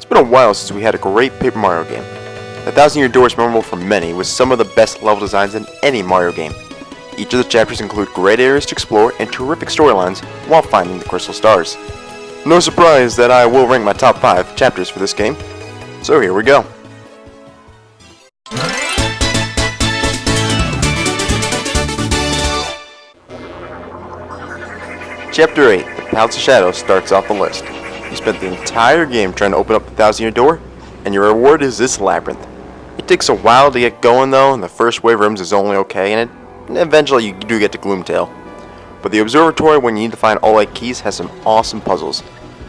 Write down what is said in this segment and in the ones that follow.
It's been a while since we had a great Paper Mario game. The Thousand Year Door is memorable for many, with some of the best level designs in any Mario game. Each of the chapters include great areas to explore and terrific storylines while finding the Crystal Stars. No surprise that I will rank my top 5 chapters for this game, so here we go. Chapter 8, The Palace of Shadows, starts off the list. You spent the entire game trying to open up the Thousand Year Door, and your reward is this labyrinth. It takes a while to get going though, and the first wave of rooms is only okay, and eventually you do get to Gloomtail. But the observatory, when you need to find all 8 keys, has some awesome puzzles.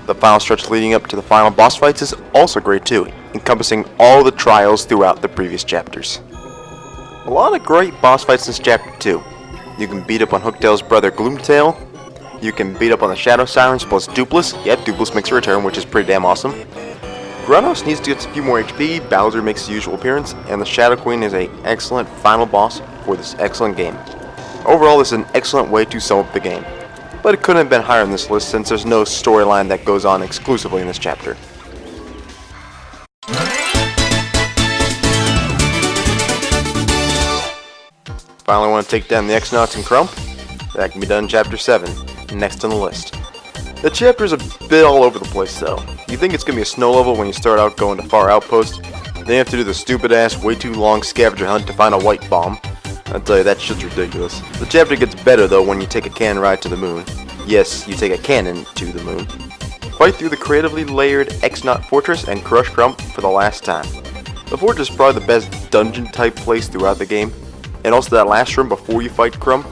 The final stretch leading up to the final boss fights is also great too, encompassing all the trials throughout the previous chapters. A lot of great boss fights in this chapter too. You can beat up on Hooktail's brother Gloomtail. You can beat up on the Shadow Sirens plus Dupless. Yep, Dupless makes a return, which is pretty damn awesome. Grunnos needs to get a few more HP, Bowser makes his usual appearance, and the Shadow Queen is an excellent final boss for this excellent game. Overall, this is an excellent way to sum up the game, but it couldn't have been higher on this list since there's no storyline that goes on exclusively in this chapter. Finally want to take down the X-Nauts and Crump? That can be done in Chapter 7, next on the list. The chapter is a bit all over the place though. You think it's going to be a snow level when you start out going to Far Outpost, then you have to do the stupid ass, way too long scavenger hunt to find a white bomb. I'll tell you, that shit's ridiculous. The chapter gets better though when you take a cannon ride to the moon. Yes, you take a cannon to the moon. Fight through the creatively layered X-Naut Fortress and crush Crump for the last time. The fortress is probably the best dungeon type place throughout the game, and also that last room before you fight Crump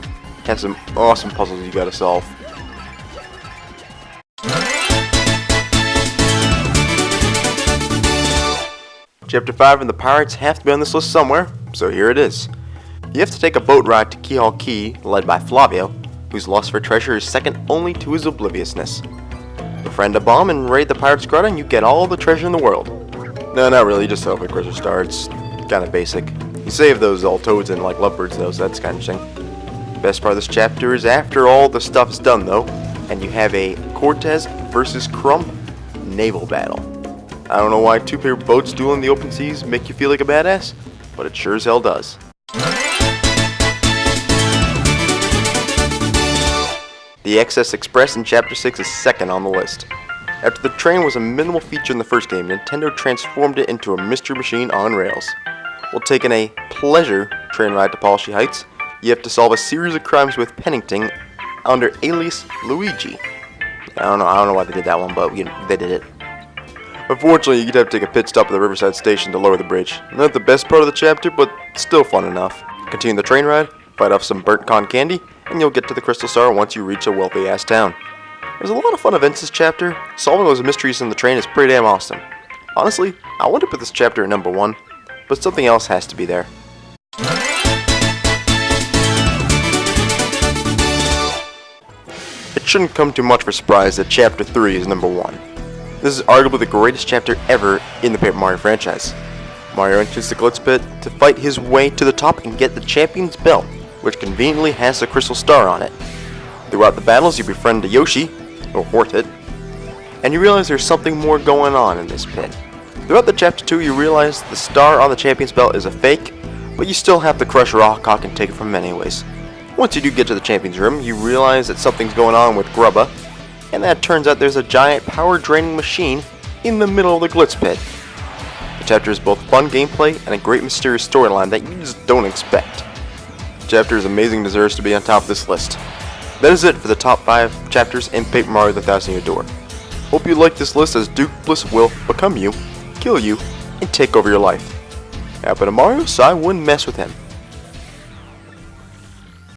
has some awesome puzzles you gotta solve. Chapter 5 and the Pirates have to be on this list somewhere, so here it is. You have to take a boat ride to Keyhole Key, led by Flavio, whose lust for treasure is second only to his obliviousness. Befriend a bomb and raid the Pirate's Grotto and you get all the treasure in the world. No, not really, just hope a Crystal Star. It's kinda basic. You save those all toads and like lovebirds though, so that's kinda interesting. Best part of this chapter is after all the stuff is done though, and you have a Cortez versus Crump naval battle. I don't know why 2 paper boats dueling the open seas make you feel like a badass, but it sure as hell does. The XS Express in Chapter 6 is second on the list. After the train was a minimal feature in the first game, Nintendo transformed it into a mystery machine on rails. While taking a pleasure train ride to Polishi Heights, you have to solve a series of crimes with Pennington under alias Luigi. I don't know why they did that one, but they did it. Unfortunately, you'd have to take a pit stop at the Riverside Station to lower the bridge. Not the best part of the chapter, but still fun enough. Continue the train ride, fight off some burnt con candy, and you'll get to the Crystal Star once you reach a wealthy-ass town. There's a lot of fun events this chapter. Solving those mysteries in the train is pretty damn awesome. Honestly, I want to put this chapter at number 1, but something else has to be there. It shouldn't come too much of a surprise that Chapter 3 is number 1. This is arguably the greatest chapter ever in the Paper Mario franchise. Mario enters the Glitz Pit to fight his way to the top and get the Champion's Belt, which conveniently has a Crystal Star on it. Throughout the battles, you befriend Yoshi, or Hortet, and you realize there's something more going on in this pit. Throughout the Chapter 2, you realize the star on the Champion's Belt is a fake, but you still have to crush Rawhawk and take it from him anyways. Once you do get to the Champion's Room, you realize that something's going on with Grubba, and that turns out there's a giant power-draining machine in the middle of the Glitz Pit. The chapter is both fun gameplay and a great mysterious storyline that you just don't expect. The chapter is amazing and deserves to be on top of this list. That is it for the top 5 chapters in Paper Mario: The Thousand Year Door. Hope you like this list as Dupless will become you, kill you, and take over your life. Happened to Mario, so I wouldn't mess with him.